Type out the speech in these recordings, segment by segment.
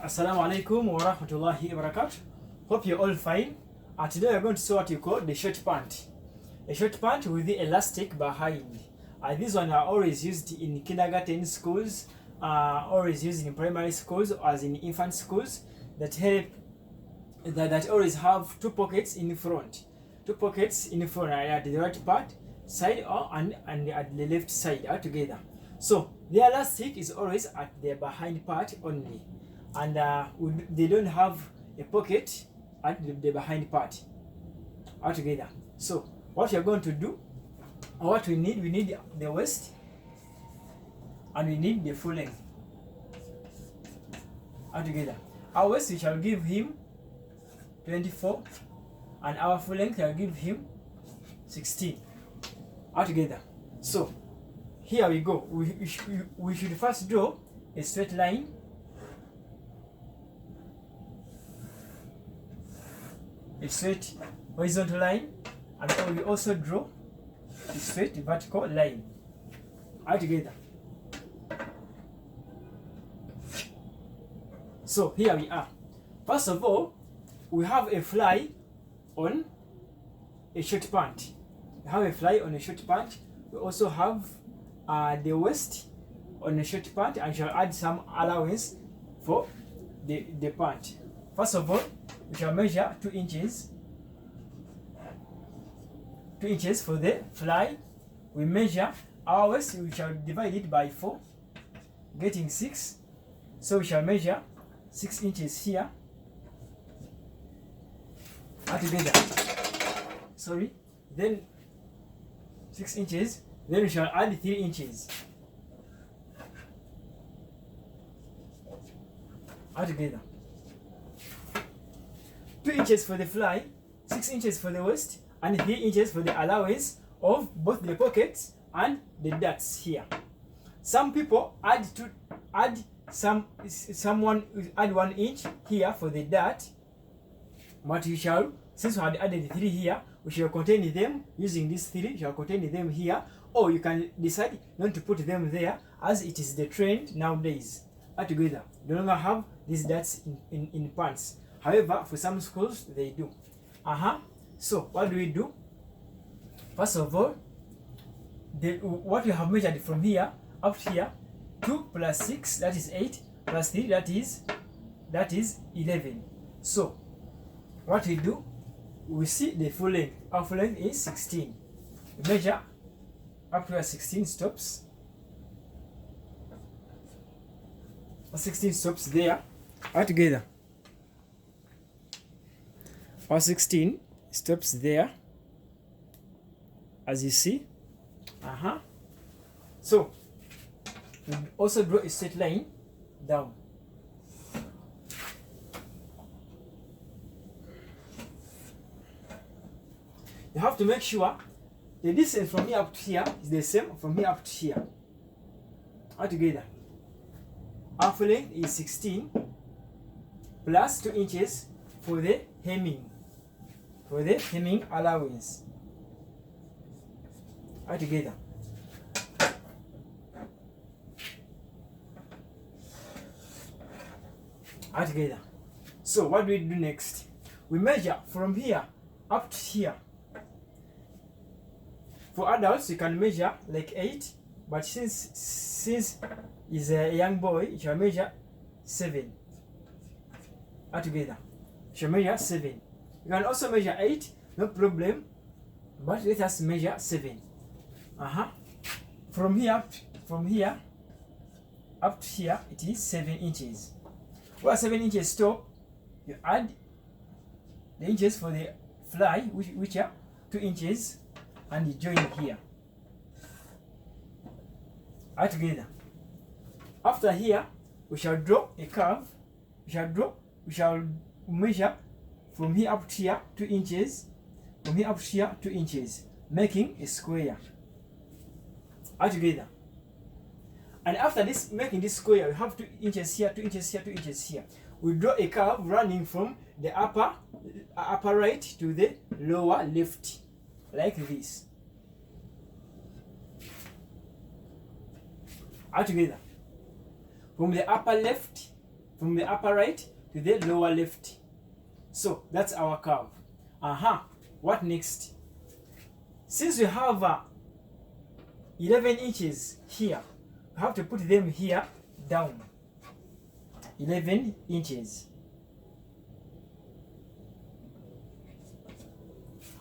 Assalamu alaikum wa rahmatullahi wa barakatuh. Hope you're all fine. Today we're going to see what you call the short pant. A short pant with the elastic behind. These ones are always used in kindergarten schools, always used in primary schools, as in infant schools, that always have two pockets in front. Two pockets in front at the right part side and at the left side are together. So the elastic is always at the behind part only, and they don't have a pocket at the behind part altogether. So what you're going to do, or what we need the waist, and we need the full length altogether. Our waist, we shall give him 24, and our full length I'll give him 16 altogether. So here we go. We should first draw a straight line, a straight horizontal line, and we also draw a straight vertical line altogether. So here we are. First of all, we have a fly on a short pant. We have a fly on a short pant. We also have the waist on a short pant, and shall add some allowance for the pant. First of all, we shall measure 2 inches. 2 inches for the fly. We measure our waist, we shall divide it by 4, getting 6. So we shall measure 6 inches here altogether. Sorry, then 6 inches. Then we shall add 3 inches altogether. 2 inches for the fly, 6 inches for the waist, and 3 inches for the allowance of both the pockets and the darts here. Some people someone add 1 inch here for the dart, but we shall, since we had added 3 here, we shall contain them using these 3. We shall contain them here, or you can decide not to put them there, as it is the trend nowadays altogether. They no longer have these darts in pants. However, for some schools they do. So what do we do? First of all, what we have measured from here up here, 2 plus 6, that is 8, plus 3, that is 11. So what we do, we see the full length. Our full length is 16. We measure up to where 16 stops. 16 stops there altogether. Our 16 stops there, as you see. So we also draw a straight line down. You have to make sure the distance from here up to here is the same from here up to here altogether. Our full length is 16 plus 2 inches for the hemming allowance altogether. So what do we do next? We measure from here up to here. For adults, you can measure like 8, but since he's a young boy, you shall measure 7 altogether. You shall measure 7. You can also measure 8, no problem, but let us measure 7. From here up to here, it is 7 inches. Where 7 inches stop, you add the inches for the fly, which are 2 inches, and you join here altogether. After here, we shall draw a curve. We shall measure from here up to here 2 inches, from here up to here 2 inches, making a square altogether. And after this, making this square, we have 2 inches here, 2 inches here, 2 inches here. We draw a curve running from the upper right to the lower left, like this altogether. From the upper left from the upper right to the lower left. So that's our curve. What next? Since we have 11 inches here, we have to put them here down. 11 inches.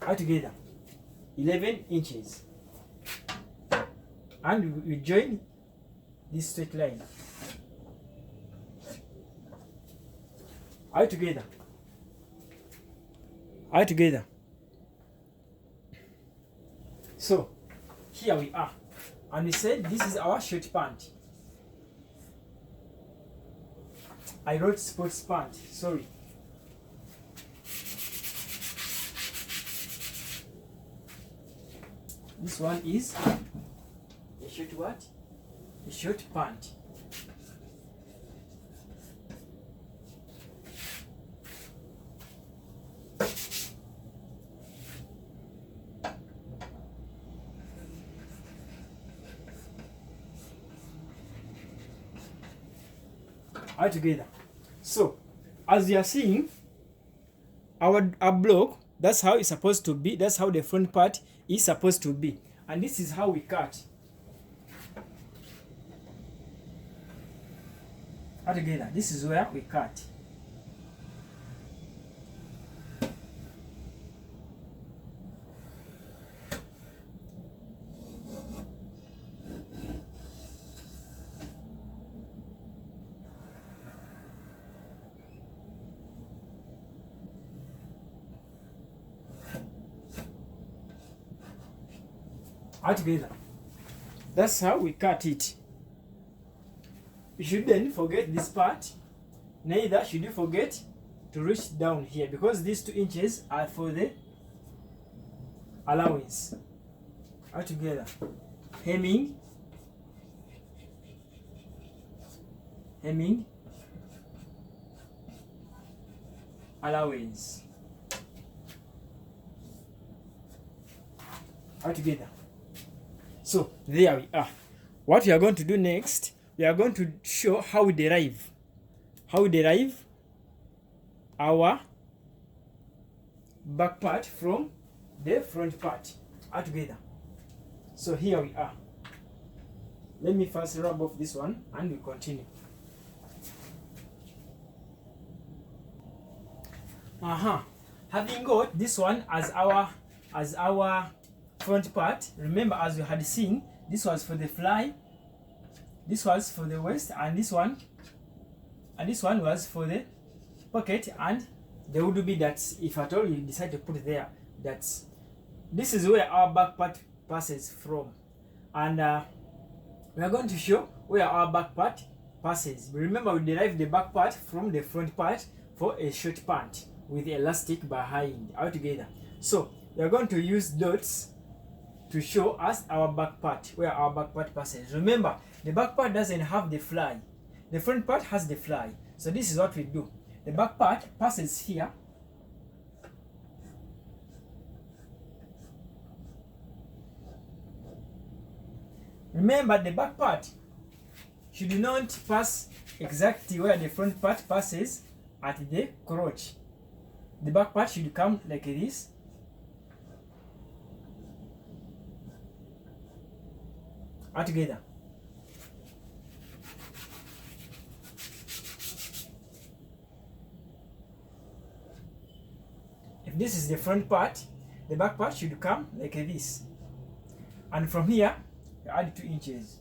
All together. 11 inches. And we join this straight line. All together. All together. So here we are, and we said this is our short pant. I wrote sports pant, sorry. This one is a short what? A short pant. All together. So as you are seeing, our block, that's how it's supposed to be. That's how the front part is supposed to be, and this is how we cut. All together. This is where we cut. All together. That's how we cut it. You shouldn't forget this part. Neither should you forget to reach down here, because these 2 inches are for the allowance. All together. Hemming. Hemming. Allowance. All together. So there we are. What we are going to do next, we are going to show how we derive our back part from the front part. All together. So here we are. Let me first rub off this one and we continue. Having got this one as our front part, remember, as you had seen, this was for the fly, this was for the waist, and this one was for the pocket, and there would be that if at all you decide to put there, that's this is where our back part passes from, and we are going to show where our back part passes. Remember, we derived the back part from the front part for a short pant with elastic behind. All together. So we are going to use dots to show us our back part, where our back part passes. Remember, the back part doesn't have the fly. The front part has the fly. So this is what we do. The back part passes here. Remember, the back part should not pass exactly where the front part passes at the crotch. The back part should come like this. All together. If this is the front part, the back part should come like this. And from here, you add 2 inches.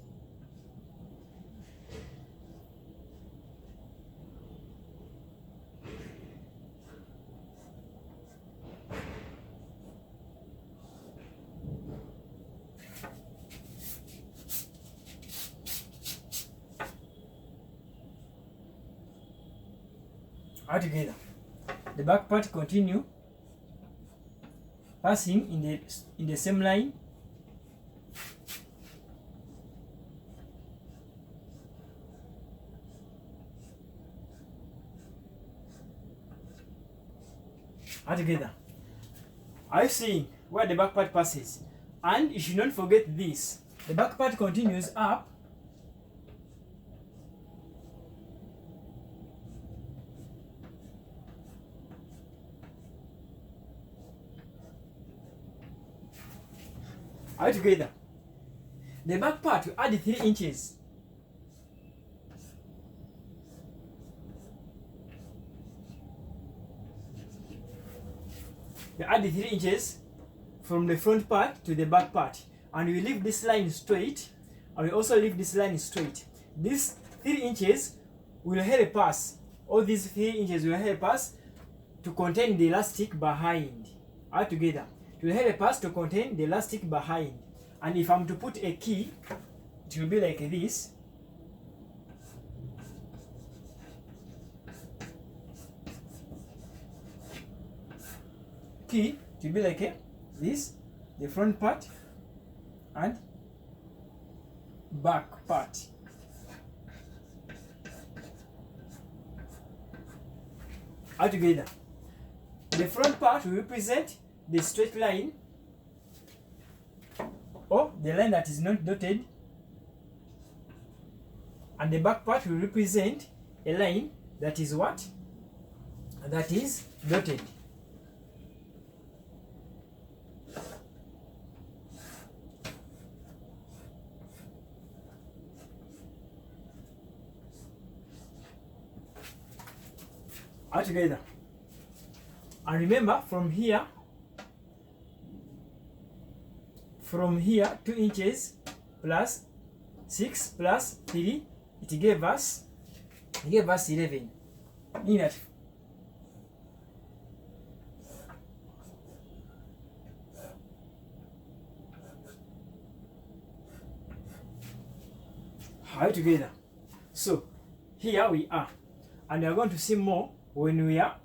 All together. The back part continue passing in the same line. All together. Are you seeing where the back part passes? And you should not forget this. The back part continues up Are you together? The back part, we add 3 inches. We add 3 inches from the front part to the back part, and we leave this line straight, and we also leave this line straight. These 3 inches will help us, all these 3 inches will help us to contain the elastic behind. All together, it will help us to contain the elastic behind. And if I'm to put a key, it will be like this. Key, it will be like this, the front part and back part. All together, the front part will represent the straight line or the line that is not dotted, and the back part will represent a line that is what? That is dotted. All together. And remember, from here 2 inches plus 6 plus 3, it gave us 11. Meaning that all together. So here we are, and we are going to see more when we are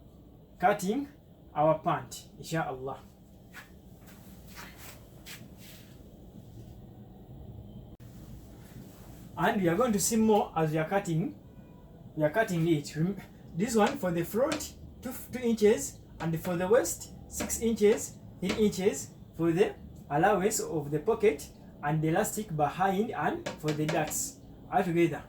cutting our pant, inshallah. And we are going to see more as we are cutting it. This one for the front 2 inches, and for the waist 6 inches, 3 inches for the allowance of the pocket and the elastic behind and for the darts. All together.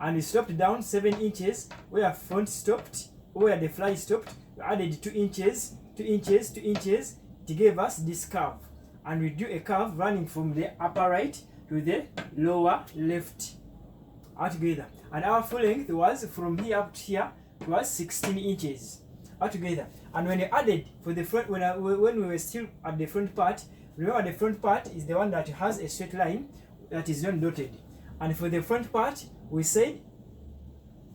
And we stopped down 7 inches where front stopped, where the fly stopped. We added 2 inches, 2 inches, 2 inches. It gave us this curve, and we do a curve running from the upper right to the lower left. All together. And our full length was from here up to here, it was 16 inches. All together. And when we added for the front, when we were still at the front part, remember the front part is the one that has a straight line that is not dotted. And for the front part, we said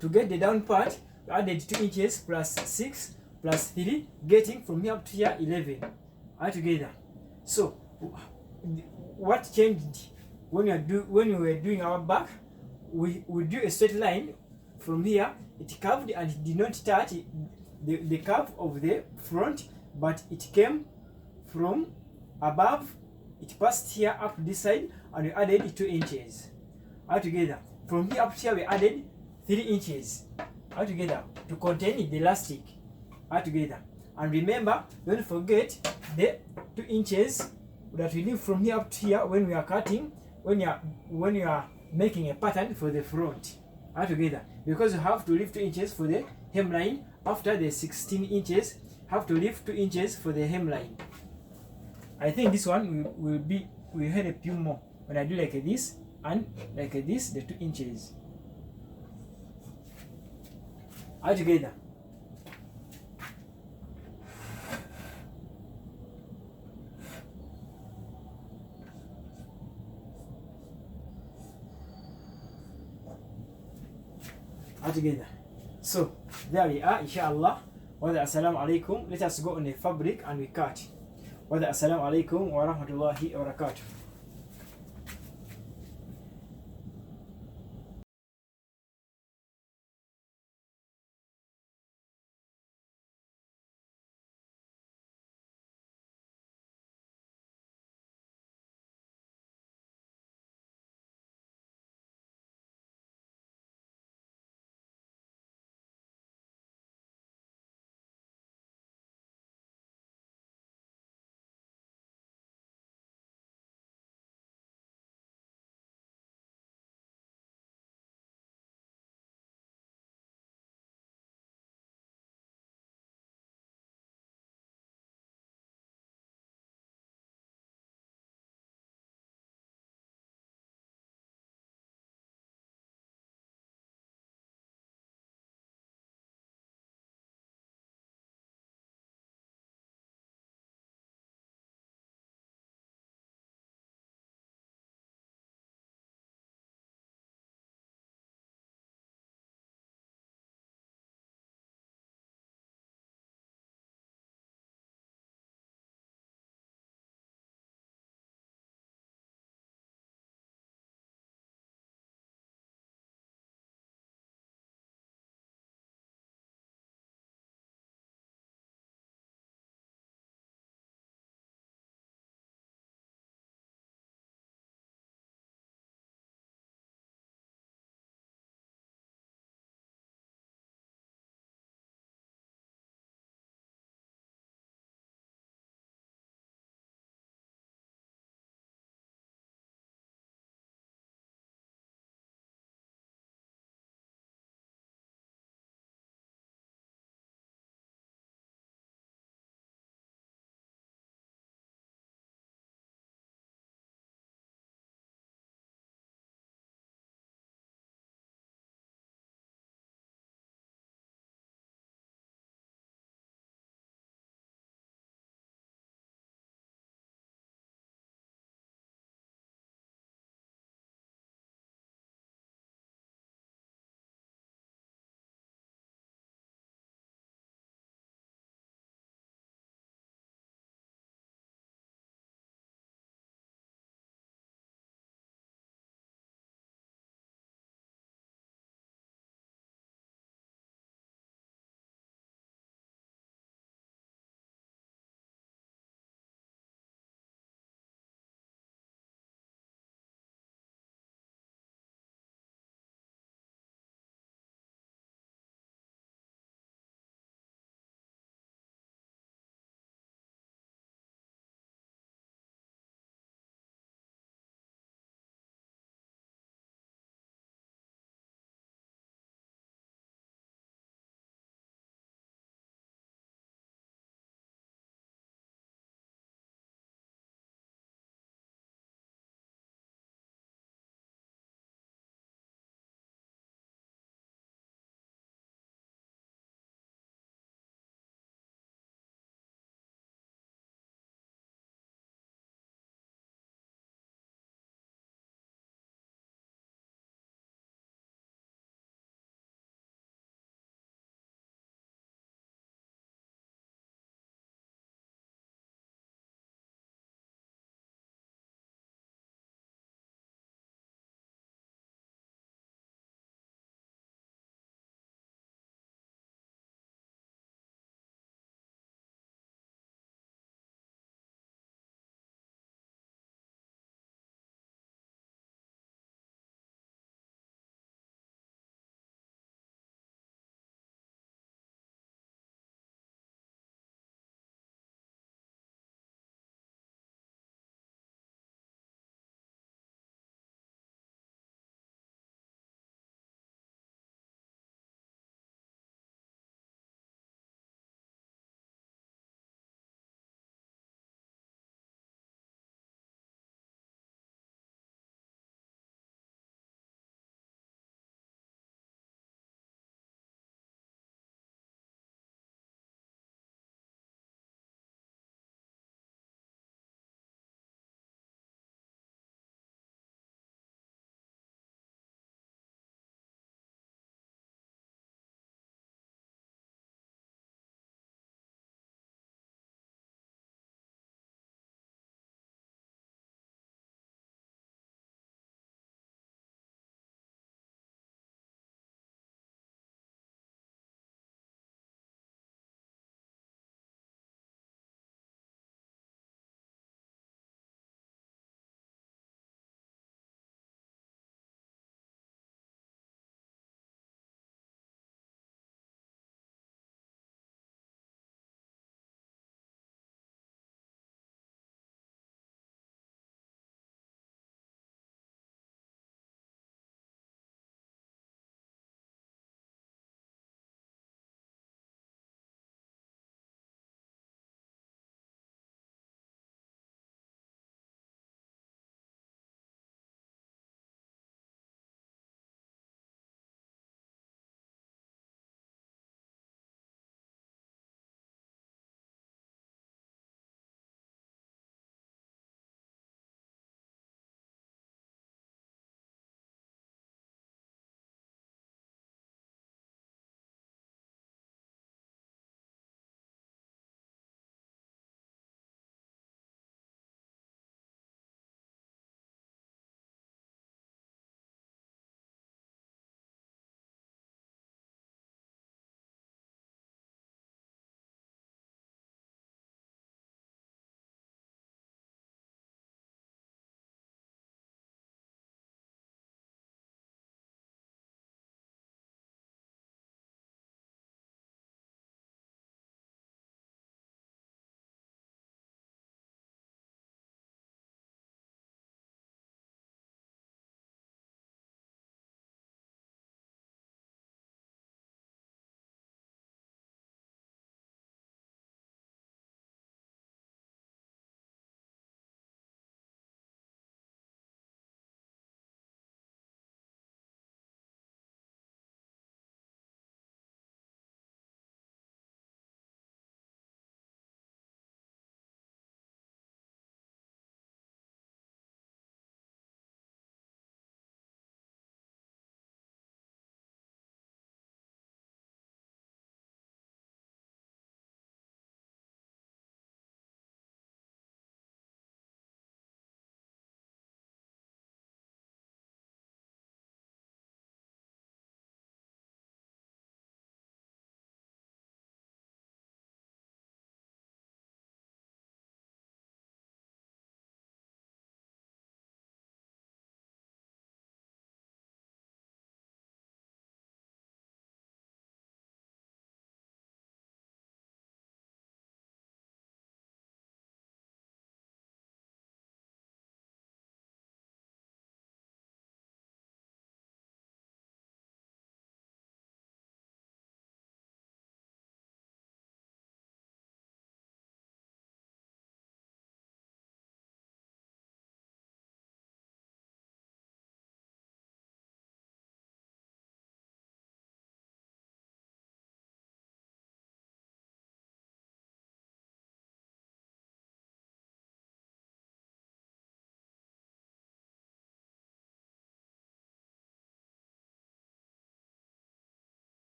to get the down part, we added 2 inches plus 6 plus 3, getting from here up to here 11. All together. So what changed when we were doing our back? We do a straight line from here. It curved and it did not touch the curve of the front, but it came from above. It passed here up this side, and we added 2 inches. All together. From here up to here, we added 3 inches. All together to contain the elastic. All together. And remember, don't forget the 2 inches that we leave from here up to here when we are cutting, when you are making a pattern for the front. All together, because you have to leave 2 inches for the hemline. After the 16 inches, have to leave 2 inches for the hemline. I think this one will help you more when I do like this and like this, the 2 inches. All together. All together. So there we are, inshallah. Assalamu alaikum. Let us go on the fabric and we cut. Assalamu alaikum wa rahmatullahi wa barakatuh.